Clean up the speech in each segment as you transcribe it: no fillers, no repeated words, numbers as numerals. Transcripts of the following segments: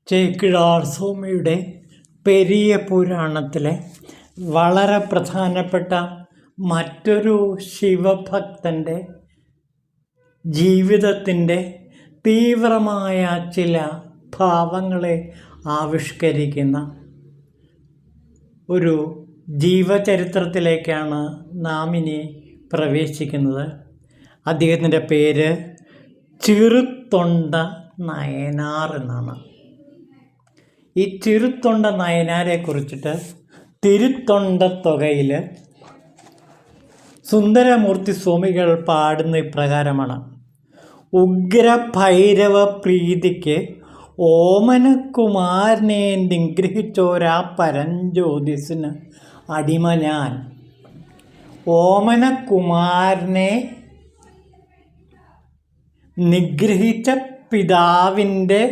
ചേക്കിഴാർ സ്വാമിയുടെ പെരിയ പുരാണത്തിലെ വളരെ പ്രധാനപ്പെട്ട മറ്റൊരു ശിവഭക്തൻ്റെ ജീവിതത്തിൻ്റെ തീവ്രമായ ചില ഭാവങ്ങളെ ആവിഷ്കരിക്കുന്ന ഒരു ജീവചരിത്രത്തിലേക്കാണ് നാം ഇനി പ്രവേശിക്കുന്നത്. അദ്ദേഹത്തിൻ്റെ പേര് ചെറുത്തൊണ്ട നയനാർ എന്നാണ്. ഈ ചെറുത്തൊണ്ട നയനാരെ കുറിച്ചിട്ട് തിരുത്തൊണ്ടത്തൊകയിൽ സുന്ദരമൂർത്തി സ്വാമികൾ പാടുന്ന ഇപ്രകാരമാണ്: ഉഗ്രഭൈരവ പ്രീതിക്ക് ഓമനകുമാരനെ നിഗ്രഹിച്ചോരാ പരഞ്ജ്യോതിസിന് അടിമ ഞാൻ. ഓമനകുമാരനെ നിഗ്രഹിച്ച പിതാവിൻ്റെ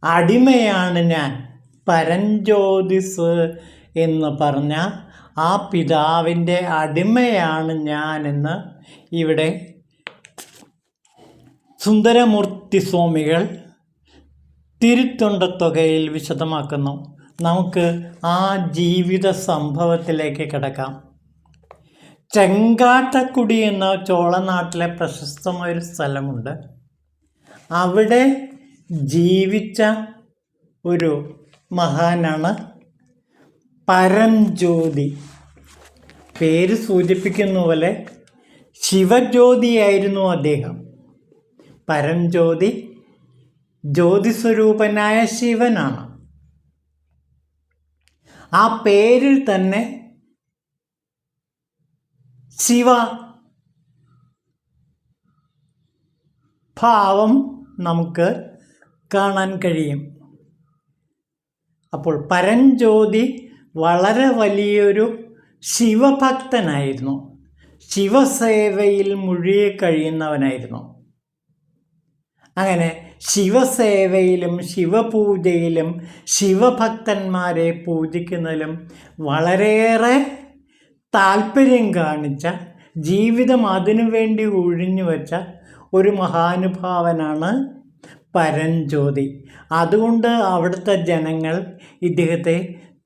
അടിമയാണ് ഞാൻ. പരഞ്ജ്യോതിസ് എന്ന് പറഞ്ഞ ആ പിതാവിൻ്റെ അടിമയാണ് ഞാനെന്ന് ഇവിടെ സുന്ദരമൂർത്തി സ്വാമികൾ തിരുത്തൊണ്ടത്തൊകയിൽ വിശദമാക്കുന്നു. നമുക്ക് ആ ജീവിത സംഭവത്തിലേക്ക് കിടക്കാം. ചെങ്കാട്ടക്കുടി എന്ന ചോളനാട്ടിലെ പ്രശസ്തമായൊരു സ്ഥലമുണ്ട്. അവിടെ ജീവിച്ച ഒരു മഹാനാണ് പരഞ്ജ്യോതി. പേര് സൂചിപ്പിക്കുന്ന പോലെ ശിവജ്യോതിയായിരുന്നു അദ്ദേഹം. പരഞ്ജ്യോതി ജ്യോതിസ്വരൂപനായ ശിവനാണ്. ആ പേരിൽ തന്നെ ശിവ ഭാവം നമുക്ക് കാണാൻ കഴിയും. അപ്പോൾ പരഞ്ജ്യോതി വളരെ വലിയൊരു ശിവഭക്തനായിരുന്നു. ശിവസേവയിൽ മുഴുകി കഴിയുന്നവനായിരുന്നു. അങ്ങനെ ശിവസേവയിലും ശിവപൂജയിലും ശിവഭക്തന്മാരെ പൂജിക്കുന്നതിലും വളരെയേറെ താല്പര്യം കാണിച്ച, ജീവിതം അതിനുവേണ്ടി ഒഴിഞ്ഞു വച്ച ഒരു മഹാനുഭാവനാണ് പരഞ്ജ്യോതി. അതുകൊണ്ട് അവിടുത്തെ ജനങ്ങൾ ഇദ്ദേഹത്തെ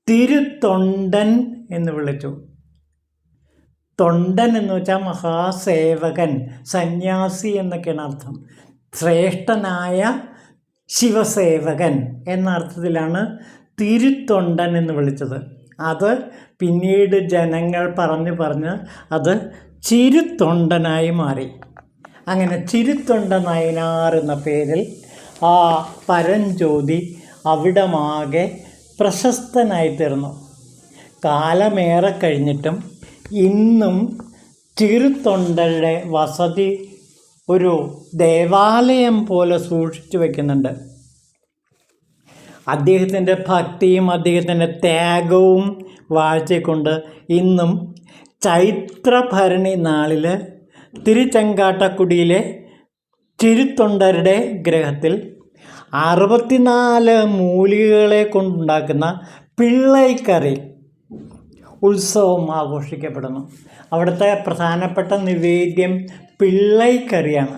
തിരുത്തൊണ്ടൻ എന്ന് വിളിച്ചു. തൊണ്ടൻ എന്ന് വെച്ചാൽ മഹാസേവകൻ, സന്യാസി എന്നൊക്കെയാണ് അർത്ഥം. ശ്രേഷ്ഠനായ ശിവസേവകൻ എന്ന അർത്ഥത്തിലാണ് തിരുത്തൊണ്ടൻ എന്ന് വിളിച്ചത്. അത് പിന്നീട് ജനങ്ങൾ പറഞ്ഞ് അത് ചിരുത്തൊണ്ടനായി മാറി. അങ്ങനെ ചിരുത്തൊണ്ട നയനാർ എന്ന പേരിൽ ആ പരഞ്ജ്യോതി അവിടമാകെ പ്രശസ്തനായി തീർന്നു. കാലമേറെ കഴിഞ്ഞിട്ടും ഇന്നും ചിരുത്തൊണ്ടരുടെ വസതി ഒരു ദേവാലയം പോലെ സൂക്ഷിച്ചു വയ്ക്കുന്നുണ്ട്. അദ്ദേഹത്തിൻ്റെ ഭക്തിയും അദ്ദേഹത്തിൻ്റെ ത്യാഗവും വാഴ്ചക്കൊണ്ട് ഇന്നും ചൈത്രഭരണി നാളിൽ തിരുച്ചെങ്കാട്ടക്കുടിയിലെ ചിരുത്തൊണ്ടരുടെ ഗ്രഹത്തിൽ 64 മൂലികകളെ കൊണ്ടുണ്ടാക്കുന്ന പിള്ളൈക്കറി ഉത്സവം ആഘോഷിക്കപ്പെടുന്നു. അവിടുത്തെ പ്രധാനപ്പെട്ട നിവേദ്യം പിള്ളൈക്കറിയാണ്.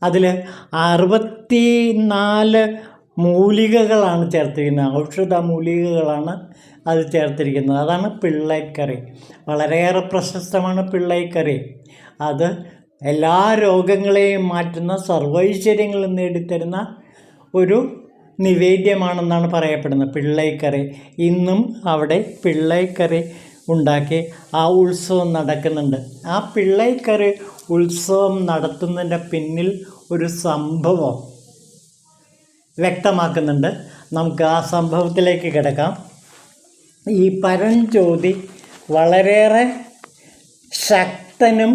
അതിൽ 64 മൂലികകളാണ് ചേർത്തിരിക്കുന്നത്. ഔഷധ മൂലികകളാണ് അത് ചേർത്തിരിക്കുന്നത്. അതാണ് പിള്ളൈക്കറി. വളരെയേറെ പ്രശസ്തമാണ് പിള്ളൈക്കറി. അത് എല്ലാ രോഗങ്ങളെയും മാറ്റുന്ന, സർവൈശ്വര്യങ്ങളും നേടിത്തരുന്ന ഒരു നിവേദ്യമാണെന്നാണ് പറയപ്പെടുന്നത് പിള്ളൈക്കറി. ഇന്നും അവിടെ പിള്ളൈക്കറി ഉണ്ടാക്കി ആ ഉത്സവം നടക്കുന്നുണ്ട്. ആ പിള്ളൈക്കറി ഉത്സവം നടത്തുന്നതിൻ്റെ പിന്നിൽ ഒരു സംഭവം വ്യക്തമാക്കുന്നുണ്ട്. നമുക്ക് ആ സംഭവത്തിലേക്ക് കിടക്കാം. ഈ പരഞ്ജ്യോതി വളരെയേറെ ശക്തനും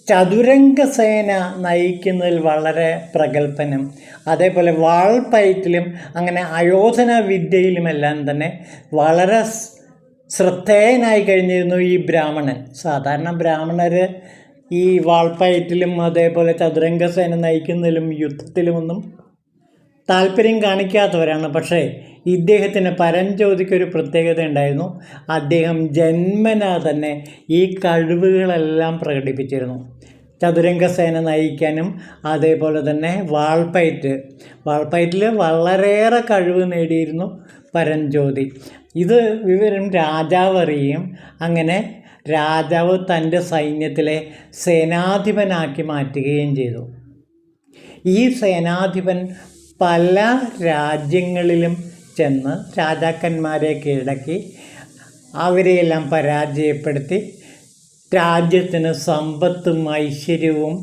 ചതുരംഗസേന നയിക്കുന്നതിൽ വളരെ പ്രഗത്ഭനും, അതേപോലെ വാൾപ്പയറ്റിലും അങ്ങനെ ആയോധന വിദ്യയിലുമെല്ലാം തന്നെ വളരെ ശ്രദ്ധേയനായി കഴിഞ്ഞിരുന്നു ഈ ബ്രാഹ്മണൻ. സാധാരണ ബ്രാഹ്മണർ ഈ വാൾപ്പയറ്റിലും അതേപോലെ ചതുരംഗസേന നയിക്കുന്നതിലും യുദ്ധത്തിലുമൊന്നും താല്പര്യം കാണിക്കാത്തവരാണ്. പക്ഷേ ഇദ്ദേഹത്തിന് പരഞ്ജ്യോതിക്കൊരു പ്രത്യേകത ഉണ്ടായിരുന്നു. അദ്ദേഹം ജന്മന തന്നെ ഈ കഴിവുകളെല്ലാം പ്രകടിപ്പിച്ചിരുന്നു. ചതുരംഗസേന നയിക്കാനും അതേപോലെ തന്നെ വാൾപ്പയറ്റിൽ വളരെയേറെ കഴിവ് നേടിയിരുന്നു പരഞ്ജ്യോതി. ഇത് വിവരം രാജാവ് അറിയും. അങ്ങനെ രാജാവ് തൻ്റെ സൈന്യത്തിലെ സേനാധിപനാക്കി മാറ്റുകയും ചെയ്തു. ഈ സേനാധിപൻ പല രാജ്യങ്ങളിലും ചെന്ന് രാജാക്കന്മാരെ കീഴടക്കി അവരെയെല്ലാം പരാജയപ്പെടുത്തി രാജ്യത്തിന് സമ്പത്തും ഐശ്വര്യവും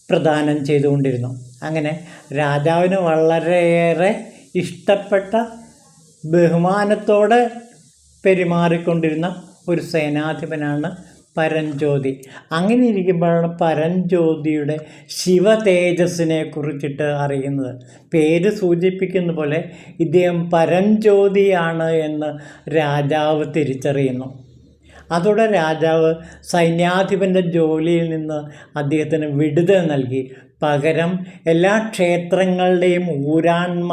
പ്രദാനം ചെയ്തുകൊണ്ടിരുന്നു. അങ്ങനെ രാജാവിന് വളരെയേറെ ഇഷ്ടപ്പെട്ട ബഹുമാനത്തോടെ പെരുമാറിക്കൊണ്ടിരുന്ന ഒരു സേനാധിപനാണ് പരഞ്ജ്യോതി. അങ്ങനെ ഇരിക്കുമ്പോഴാണ് പരഞ്ജ്യോതിയുടെ ശിവതേജസ്സിനെ കുറിച്ചിട്ട് അറിയുന്നത്. പേര് സൂചിപ്പിക്കുന്ന പോലെ ഇദ്ദേഹം പരഞ്ജ്യോതിയാണ് എന്ന് രാജാവ് തിരിച്ചറിയുന്നു. അതോടെ രാജാവ് സൈന്യാധിപൻ്റെ ജോലിയിൽ നിന്ന് അദ്ദേഹത്തിന് വിടുതൽ നൽകി. പകരം എല്ലാ ക്ഷേത്രങ്ങളുടെയും ഊരാൺമ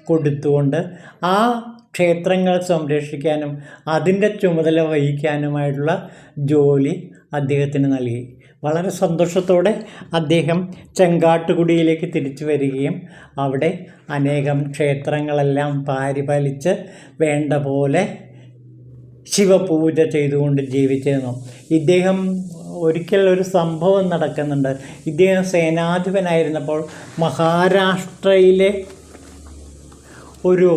കൊടുത്തുകൊണ്ട് ആ ക്ഷേത്രങ്ങൾ സംരക്ഷിക്കാനും അതിൻ്റെ ചുമതല വഹിക്കാനുമായിട്ടുള്ള ജോലി അദ്ദേഹത്തിന് നൽകി. വളരെ സന്തോഷത്തോടെ അദ്ദേഹം ചെങ്കാട്ടുകുടിയിലേക്ക് തിരിച്ചു വരികയും അവിടെ അനേകം ക്ഷേത്രങ്ങളെല്ലാം പരിപാലിച്ച് വേണ്ട പോലെ ശിവപൂജ ചെയ്തുകൊണ്ട് ജീവിച്ചിരുന്നു. ഇദ്ദേഹം ഒരിക്കൽ ഒരു സംഭവം നടക്കുന്നുണ്ട്. ഇദ്ദേഹം സേനാധിപനായിരുന്നപ്പോൾ മഹാരാഷ്ട്രയിലെ ഒരു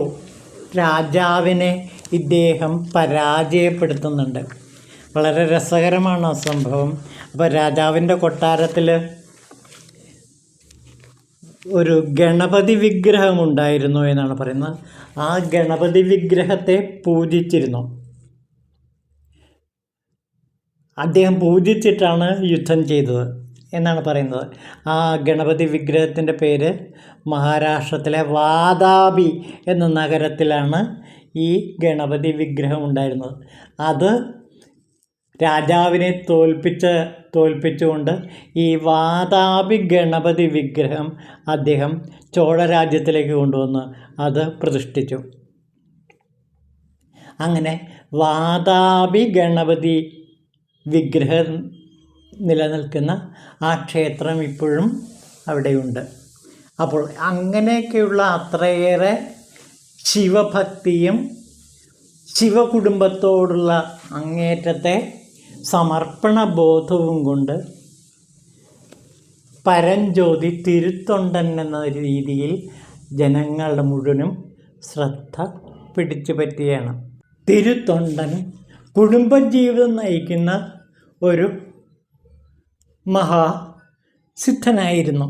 രാജാവിനെ ഇദ്ദേഹം പരാജയപ്പെടുത്തുന്നുണ്ട്. വളരെ രസകരമാണ് ആ സംഭവം. അപ്പോൾ രാജാവിൻ്റെ കൊട്ടാരത്തിൽ ഒരു ഗണപതി വിഗ്രഹമുണ്ടായിരുന്നു എന്നാണ് പറയുന്നത്. ആ ഗണപതി വിഗ്രഹത്തെ പൂജിച്ചിരുന്നു. അദ്ദേഹം പൂജിച്ചിട്ടാണ് യുദ്ധം ചെയ്തത് എന്നാണ് പറയുന്നത്. ആ ഗണപതി വിഗ്രഹത്തിൻ്റെ പേര് മഹാരാഷ്ട്രത്തിലെ വാതാപി എന്ന നഗരത്തിലാണ് ഈ ഗണപതി വിഗ്രഹം ഉണ്ടായിരുന്നത്. അത് രാജാവിനെ തോൽപ്പിച്ചുകൊണ്ട് ഈ വാതാപി ഗണപതി വിഗ്രഹം അദ്ദേഹം ചോഴ രാജ്യത്തിലേക്ക് കൊണ്ടുവന്ന് അത് പ്രതിഷ്ഠിച്ചു. അങ്ങനെ വാതാപി ഗണപതി വിഗ്രഹം നിലനിൽക്കുന്ന ആ ക്ഷേത്രം ഇപ്പോഴും അവിടെയുണ്ട്. അപ്പോൾ അങ്ങനെയൊക്കെയുള്ള അത്രയേറെ ശിവഭക്തിയും ശിവകുടുംബത്തോടുള്ള അങ്ങേറ്റത്തെ സമർപ്പണ ബോധവും കൊണ്ട് പരഞ്ജ്യോതി തിരുത്തൊണ്ടൻ എന്ന രീതിയിൽ ജനങ്ങളുടെ മുഴുവനും ശ്രദ്ധ പിടിച്ചു പറ്റുകയാണ്. തിരുത്തൊണ്ടൻ കുടുംബജീവിതം നയിക്കുന്ന ഒരു മഹാസിദ്ധനായിരുന്നു.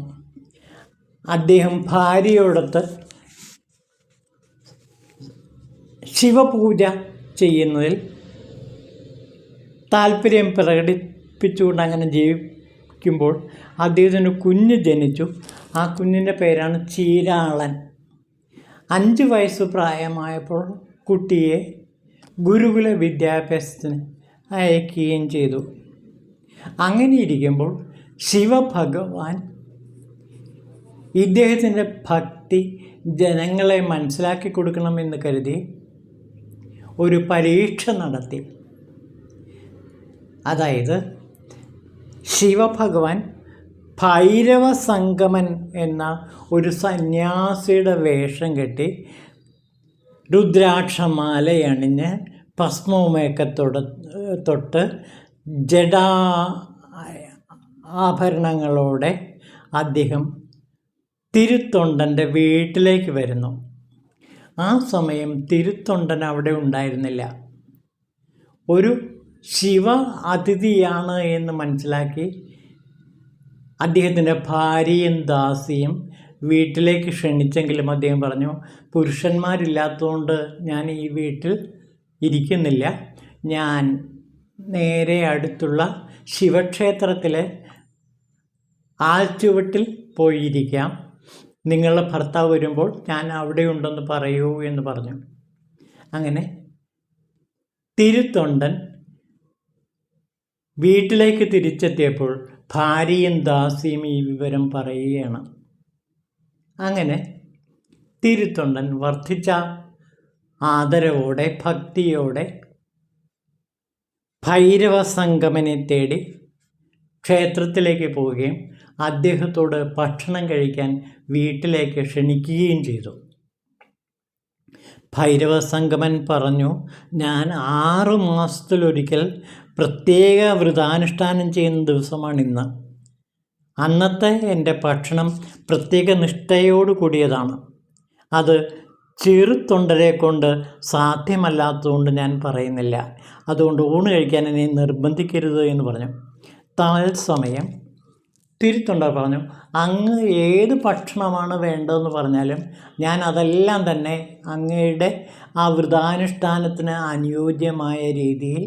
അദ്ദേഹം ഭാര്യയോടൊത്ത് ശിവപൂജ ചെയ്യുന്നതിൽ താല്പര്യം പ്രകടിപ്പിച്ചുകൊണ്ട് അങ്ങനെ ജീവിക്കുമ്പോൾ അദ്ദേഹത്തിന് കുഞ്ഞ് ജനിച്ചു. ആ കുഞ്ഞിൻ്റെ പേരാണ് ചീരാളൻ. 5 വയസ്സ് പ്രായമായപ്പോൾ കുട്ടിയെ ഗുരുകുല വിദ്യാഭ്യാസത്തിന് അയക്കുകയും ചെയ്തു. അങ്ങനെ ഇരിക്കുമ്പോൾ ശിവഭഗവാൻ ഇദ്ദേഹത്തിൻ്റെ ഭക്തി ജനങ്ങളെ മനസ്സിലാക്കി കൊടുക്കണമെന്ന് കരുതി ഒരു പരീക്ഷ നടത്തി. അതായത് ശിവഭഗവാൻ ഭൈരവ സംഗമൻ എന്ന ഒരു സന്യാസിയുടെ വേഷം കെട്ടി രുദ്രാക്ഷമാലയണിഞ്ഞ് ഭസ്മവുമൊക്കെ തൊട്ട് ജടാ ആഭരണങ്ങളോടെ അദ്ദേഹം തിരുത്തൊണ്ടൻ്റെ വീട്ടിലേക്ക് വരുന്നു. ആ സമയം തിരുത്തൊണ്ടൻ അവിടെ ഉണ്ടായിരുന്നില്ല. ഒരു ശിവ അതിഥിയാണ് എന്ന് മനസ്സിലാക്കി അദ്ദേഹത്തിൻ്റെ ഭാര്യയും ദാസിയും വീട്ടിലേക്ക് ക്ഷണിച്ചെങ്കിലും അദ്ദേഹം പറഞ്ഞു, പുരുഷന്മാരില്ലാത്തതുകൊണ്ട് ഞാൻ ഈ വീട്ടിൽ ഇരിക്കുന്നില്ല, ഞാൻ നേരെ അടുത്തുള്ള ശിവക്ഷേത്രത്തിലെ ആൽച്ചുവട്ടിൽ പോയിരിക്കാം, നിങ്ങളുടെ ഭർത്താവ് വരുമ്പോൾ ഞാൻ അവിടെ ഉണ്ടെന്ന് പറയൂ എന്ന് പറഞ്ഞു. അങ്ങനെ തിരുത്തൊണ്ടൻ വീട്ടിലേക്ക് തിരിച്ചെത്തിയപ്പോൾ ഭാര്യയും ദാസിയും ഈ വിവരം പറയുകയാണ്. അങ്ങനെ തിരുത്തൊണ്ടൻ വർദ്ധിച്ച ആദരവോടെ ഭക്തിയോടെ ഭൈരവ സംഗമനെ തേടി ക്ഷേത്രത്തിലേക്ക് പോവുകയും അദ്ദേഹത്തോട് ഭക്ഷണം കഴിക്കാൻ വീട്ടിലേക്ക് ക്ഷണിക്കുകയും ചെയ്തു. ഭൈരവസംഗമൻ പറഞ്ഞു, ഞാൻ 6 മാസത്തിലൊരിക്കൽ പ്രത്യേക വ്രതാനുഷ്ഠാനം ചെയ്യുന്ന ദിവസമാണിന്ന്. അന്നത്തെ എൻ്റെ ഭക്ഷണം പ്രത്യേക നിഷ്ഠയോട് കൂടിയതാണ്. അത് ചെറുതൊണ്ടരെ കൊണ്ട് സാധ്യമല്ലാത്തതുകൊണ്ട് ഞാൻ പറയുന്നില്ല. അതുകൊണ്ട് ഊണ് കഴിക്കാൻ എന്നെ നിർബന്ധിക്കരുത് എന്ന് പറഞ്ഞു. തത്സമയം തിരുത്തൊണ്ടർ പറഞ്ഞു, അങ്ങ് ഏത് ഭക്ഷണമാണ് വേണ്ടതെന്ന് പറഞ്ഞാലും ഞാൻ അതെല്ലാം തന്നെ അങ്ങയുടെ ആ വ്രതാനുഷ്ഠാനത്തിന് അനുയോജ്യമായ രീതിയിൽ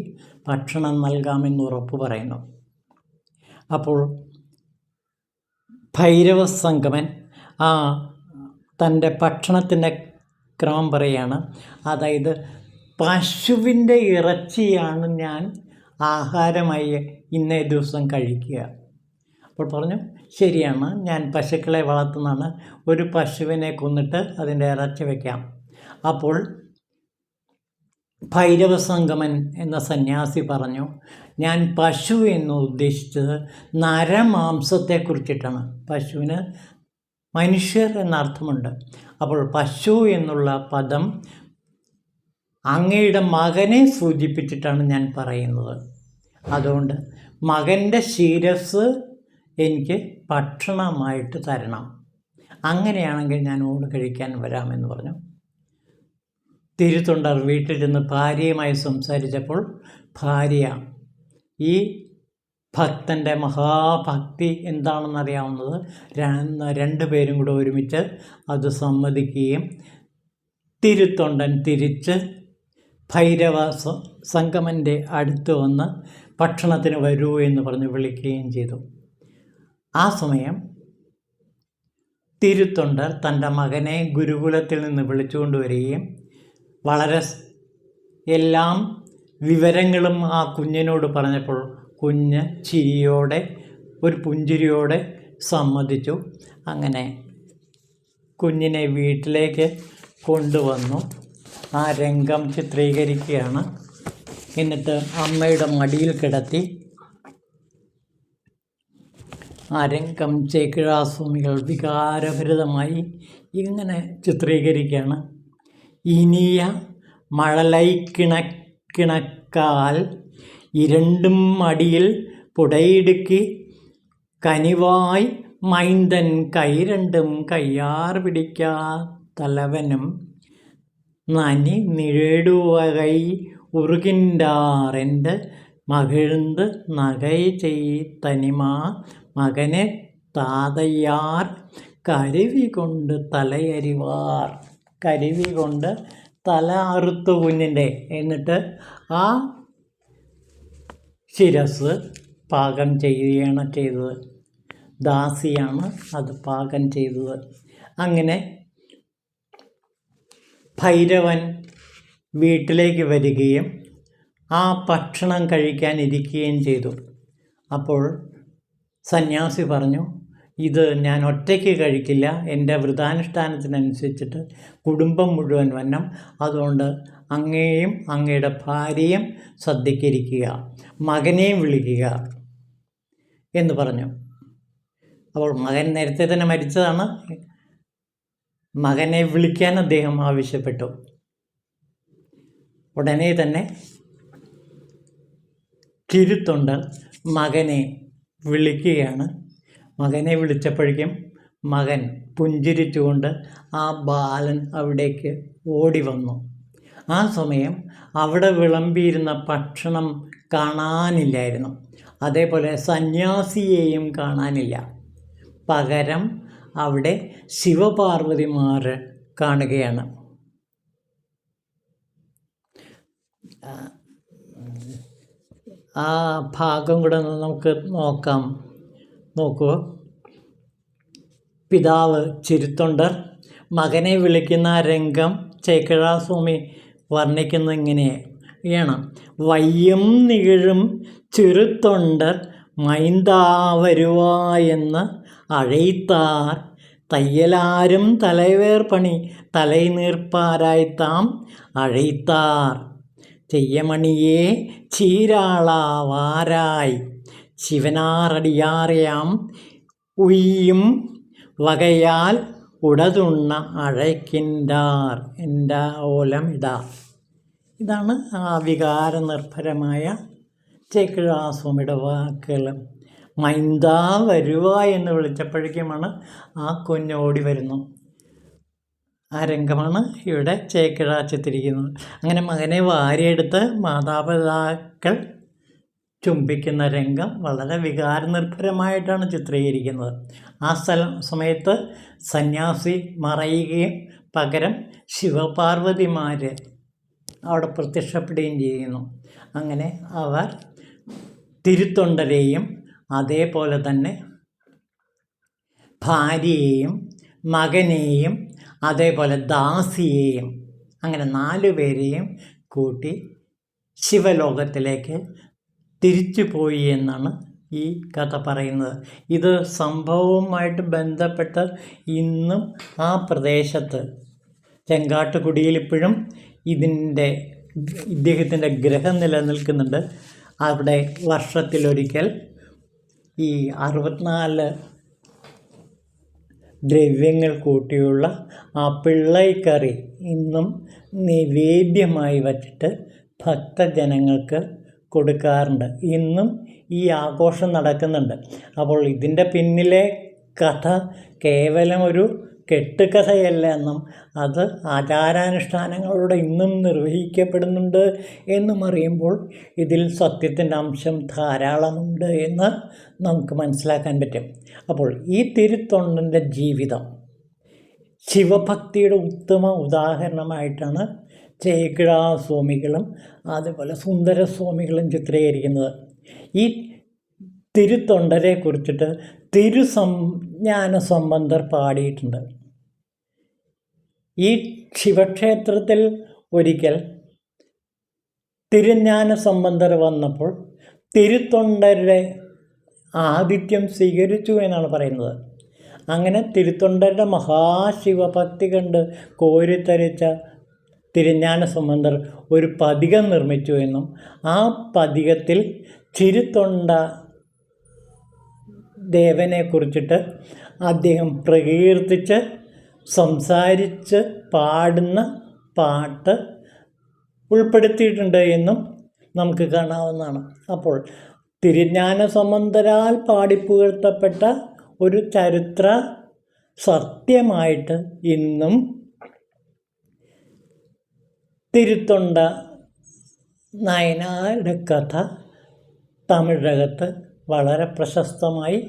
ഭക്ഷണം നൽകാമെന്ന് ഉറപ്പ് പറയുന്നു. അപ്പോൾ ഭൈരവസംഗമൻ തൻ്റെ ഭക്ഷണത്തിൻ്റെ ക്രമം പറയുകയാണ്. അതായത് പശുവിൻ്റെ ഇറച്ചിയാണ് ഞാൻ ആഹാരമായി ഇന്നേ ദിവസം കഴിക്കുക. അപ്പോൾ പറഞ്ഞു, ശരിയാണ്, ഞാൻ പശുക്കളെ വളർത്തുന്നതാണ്, ഒരു പശുവിനെ കൊന്നിട്ട് അതിൻ്റെ ഇറച്ചി വയ്ക്കാം. അപ്പോൾ ഭൈരവസംഗമൻ എന്ന സന്യാസി പറഞ്ഞു, ഞാൻ പശു എന്ന് ഉദ്ദേശിച്ചത് നരമാംസത്തെക്കുറിച്ചിട്ടാണ്. പശുവിന് മനുഷ്യർ എന്നർത്ഥമുണ്ട്. അപ്പോൾ പശു എന്നുള്ള പദം അങ്ങയുടെ മകനെ സൂചിപ്പിച്ചിട്ടാണ് ഞാൻ പറയുന്നത്. അതുകൊണ്ട് മകൻ്റെ ശിരസ് എനിക്ക് ഭക്ഷണമായിട്ട് തരണം. അങ്ങനെയാണെങ്കിൽ ഞാൻ ഊണ് കഴിക്കാൻ വരാമെന്ന് പറഞ്ഞു. തിരുത്തൊണ്ടർ വീട്ടിലിരുന്ന് ഭാര്യയുമായി സംസാരിച്ചപ്പോൾ ഭാര്യ ഈ ഭക്തൻ്റെ മഹാഭക്തി എന്താണെന്നറിയാവുന്നത് 2 പേരും കൂടെ ഒരുമിച്ച് അത് സമ്മതിക്കുകയും തിരുത്തൊണ്ടൻ തിരിച്ച് ഭൈരവസംഗമൻ്റെ അടുത്ത് വന്ന് ഭക്ഷണത്തിന് വരൂ എന്ന് പറഞ്ഞ് വിളിക്കുകയും ചെയ്തു. ആ സമയം തിരുത്തൊണ്ടർ തൻ്റെ മകനെ ഗുരുകുലത്തിൽ നിന്ന് വിളിച്ചുകൊണ്ടുവരികയും വളരെ എല്ലാം വിവരങ്ങളും ആ കുഞ്ഞിനോട് പറഞ്ഞപ്പോൾ കുഞ്ഞ് ചിരിയോടെ, ഒരു പുഞ്ചിരിയോടെ സമ്മതിച്ചു. അങ്ങനെ കുഞ്ഞിനെ വീട്ടിലേക്ക് കൊണ്ടുവന്നു. ആ രംഗം ചിത്രീകരിക്കുകയാണ്. എന്നിട്ട് അമ്മയുടെ മടിയിൽ കിടത്തി ആ രംഗം ചേക്കിഴാസ്വാമികൾ വികാരഭരിതമായി ഇങ്ങനെ ചിത്രീകരിക്കുകയാണ്. ഇനിയ മഴലൈക്കിണക്കിണക്കാൽ ഇരണ്ടും മടിയിൽ പുടയിടുക്കി കനിവായി മൈന്ദൻ കൈരണ്ടും കയ്യാർ പിടിക്കാ തലവനും നനി നിഴടുവകൈ ഉറുകിൻറാറെൻ്റെ മകിഴ്ந்து നകை செய் തനിമാ മകനെ താതയ്യാർ കരുവി കൊണ്ട് തലയരിവാർ. കരുവി കൊണ്ട് തല അറുത്തു കുഞ്ഞിൻ്റെ. എന്നിട്ട് ആ ശിരസ് പാകം ചെയ്യുകയാണ് ചെയ്തത്. ദാസിയാണ് അത് പാകം ചെയ്തത്. അങ്ങനെ ഭൈരവൻ വീട്ടിലേക്ക് വരികയും ആ ഭക്ഷണം കഴിക്കാനിരിക്കുകയും ചെയ്തു. അപ്പോൾ സന്യാസി പറഞ്ഞു, ഇത് ഞാൻ ഒറ്റയ്ക്ക് കഴിക്കില്ല, എൻ്റെ വ്രതാനുഷ്ഠാനത്തിനനുസരിച്ചിട്ട് കുടുംബം മുഴുവൻ വന്നം, അതുകൊണ്ട് അങ്ങയെയും അങ്ങയുടെ ഭാര്യയും സദ്യക്കിരിക്കുക, മകനെയും വിളിക്കുക എന്ന് പറഞ്ഞു. അപ്പോൾ മകൻ നേരത്തെ തന്നെ മരിച്ചതാണ്. മകനെ വിളിക്കാൻ അദ്ദേഹം ആവശ്യപ്പെട്ടു. ഉടനെ തന്നെ തിരുത്തൊണ്ടർ മകനെ വിളിക്കുകയാണ്. മകനെ വിളിച്ചപ്പോഴേക്കും മകൻ പുഞ്ചിരിച്ചുകൊണ്ട് ആ ബാലൻ അവിടേക്ക് ഓടി വന്നു. ആ സമയം അവിടെ വിളമ്പിയിരുന്ന ഭക്ഷണം കാണാനില്ലായിരുന്നു. അതേപോലെ സന്യാസിയെയും കാണാനില്ല. പകരം അവിടെ ശിവപാർവതിമാർ കാണുകയാണ്. ആ ഭാഗം കൂടെ നമുക്ക് നോക്കാം. നോക്കൂ, പിതാവ് തിരുത്തൊണ്ടർ മകനെ വിളിക്കുന്ന രംഗം ചേക്കിഴാസ്വാമി വർണ്ണിക്കുന്നത് ഇങ്ങനെയാണ്. വയ്യം നികഴും ചെറുത്തൊണ്ടർ മൈന്താ വരുവായെന്ന് അഴൈത്താർ തയ്യലാരും തലവേർ പണി തലൈനീർപ്പാരായിത്താം അഴൈത്താർ ചെയ്യമണിയെ ചീരാളാവാരായി ശിവനാറടിയാറിയാം ഉയ്യും വകയാൽ ഉടതുണ്ണ അഴയ്ക്കിൻറാർ എൻ്റെ ഓലം ഇടാ. ഇതാണ് ആ വികാര നിർഭരമായ ചേക്കിഴാസ്വാമിയുടെ വാക്കുകൾ. മൈന്താ വരുക എന്ന് വിളിച്ചപ്പോഴേക്കുമാണ് ആ കുഞ്ഞോടി വരുന്നു. ആ രംഗമാണ് ഇവിടെ ചേക്കിഴ ചിത്രീകരിക്കുന്നത്. അങ്ങനെ മകനെ വാരിയെടുത്ത് മാതാപിതാക്കൾ ചുംബിക്കുന്ന രംഗം വളരെ വികാരനിർഭരമായിട്ടാണ് ചിത്രീകരിക്കുന്നത്. ആ സമയത്ത് സന്യാസി മറയുകയും പകരം ശിവപാർവതിമാർ അവിടെ പ്രത്യക്ഷപ്പെടുകയും ചെയ്യുന്നു. അങ്ങനെ അവർ തിരുത്തൊണ്ടരെയും അതേപോലെ തന്നെ ഭാര്യയെയും മകനെയും അതേപോലെ ദാസിയെയും അങ്ങനെ 4 പേരെയും കൂട്ടി ശിവലോകത്തിലേക്ക് തിരിച്ചു പോയി എന്നാണ് ഈ കഥ പറയുന്നത്. ഇത് സംഭവവുമായിട്ട് ബന്ധപ്പെട്ട് ഇന്നും ആ പ്രദേശത്ത് ചെങ്കാട്ടുകുടിയിൽ ഇപ്പോഴും ഇദ്ദേഹത്തിൻ്റെ ഗ്രഹം നിലനിൽക്കുന്നുണ്ട്. അവിടെ വർഷത്തിലൊരിക്കൽ ഈ 64 ദ്രവ്യങ്ങൾ കൂട്ടിയുള്ള ആ പിള്ളൈക്കറി ഇന്നും നിവേദ്യമായി വച്ചിട്ട് ഭക്തജനങ്ങൾക്ക് കൊടുക്കാറുണ്ട്. ഇന്നും ഈ ആഘോഷം നടക്കുന്നുണ്ട്. അപ്പോൾ ഇതിൻ്റെ പിന്നിലെ കഥ കേവലം ഒരു കെട്ടുകഥയല്ല എന്നും അത് ആചാരാനുഷ്ഠാനങ്ങളോടെ ഇന്നും നിർവഹിക്കപ്പെടുന്നുണ്ട് എന്നും അറിയുമ്പോൾ ഇതിൽ സത്യത്തിൻ്റെ അംശം ധാരാളമുണ്ട് എന്ന് നമുക്ക് മനസ്സിലാക്കാൻ പറ്റും. അപ്പോൾ ഈ തിരുത്തൊണ്ടൻ്റെ ജീവിതം ശിവഭക്തിയുടെ ഉത്തമ ഉദാഹരണമായിട്ടാണ് ചേക്കിഴാസ്വാമികളും അതുപോലെ സുന്ദരസ്വാമികളും ചിത്രീകരിക്കുന്നത്. ഈ തിരുത്തൊണ്ടരെ കുറിച്ചിട്ട് തിരുസംജ്ഞാന സംബന്ധർ പാടിയിട്ടുണ്ട്. ഈ ശിവക്ഷേത്രത്തിൽ ഒരിക്കൽ തിരുജ്ഞാന സംബന്ധർ വന്നപ്പോൾ തിരുത്തൊണ്ടരുടെ ആതിഥ്യം സ്വീകരിച്ചു എന്നാണ് പറയുന്നത്. അങ്ങനെ തിരുത്തൊണ്ടരുടെ മഹാശിവഭക്തി കണ്ട് കോരിത്തരിച്ച തിരുജ്ഞാന സംബന്ധർ ഒരു പതികം നിർമ്മിച്ചു എന്നും ആ പതികത്തിൽ തിരുത്തൊണ്ട ദേവനെ കുറിച്ചിട്ട് അദ്ദേഹം പ്രകീർത്തിച്ച് സംസാരിച്ച് പാടുന്ന പാട്ട് ഉൾപ്പെടുത്തിയിട്ടുണ്ട് എന്നും നമുക്ക് കാണാവുന്നതാണ്. അപ്പോൾ തിരുജ്ഞാന സംബന്ധരാൽ പാടിപ്പുകഴ്ത്തപ്പെട്ട ഒരു ചരിത്ര സത്യമായിട്ട് ഇന്നും തിരുത്തൊണ്ട നായനാരുടെ കഥ തമിഴകത്ത് വളരെ പ്രശസ്തമായി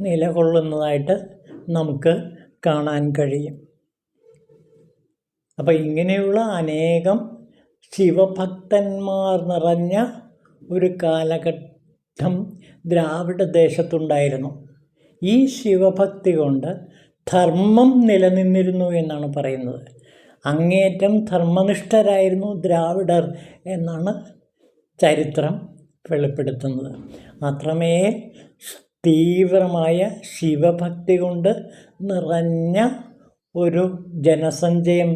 നിലകൊള്ളുന്നതായിട്ട് നമുക്ക് കാണാൻ കഴിയും. അപ്പോൾ ഇങ്ങനെയുള്ള അനേകം ശിവഭക്തന്മാർ നിറഞ്ഞ ഒരു കാലഘട്ടം ദ്രാവിഡ ദേശത്തുണ്ടായിരുന്നു. ഈ ശിവഭക്തി കൊണ്ട് ധർമ്മം നിലനിന്നിരുന്നു എന്നാണ് പറയുന്നത്. അങ്ങേറ്റം ധർമ്മനിഷ്ഠരായിരുന്നു ദ്രാവിഡർ എന്നാണ് ചരിത്രം വെളിപ്പെടുത്തുന്നത്. മാത്രമേൽ തീവ്രമായ ശിവഭക്തി കൊണ്ട് നിറഞ്ഞ ഒരു ജനസഞ്ചയം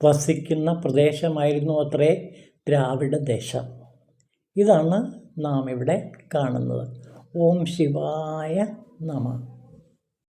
വസിക്കുന്ന പ്രദേശമായിരുന്നു അത്രേ ദ്രാവിഡ ദേശം. ഇതാണ് നാം ഇവിടെ കാണുന്നത്. ഓം ശിവായ നമഃ.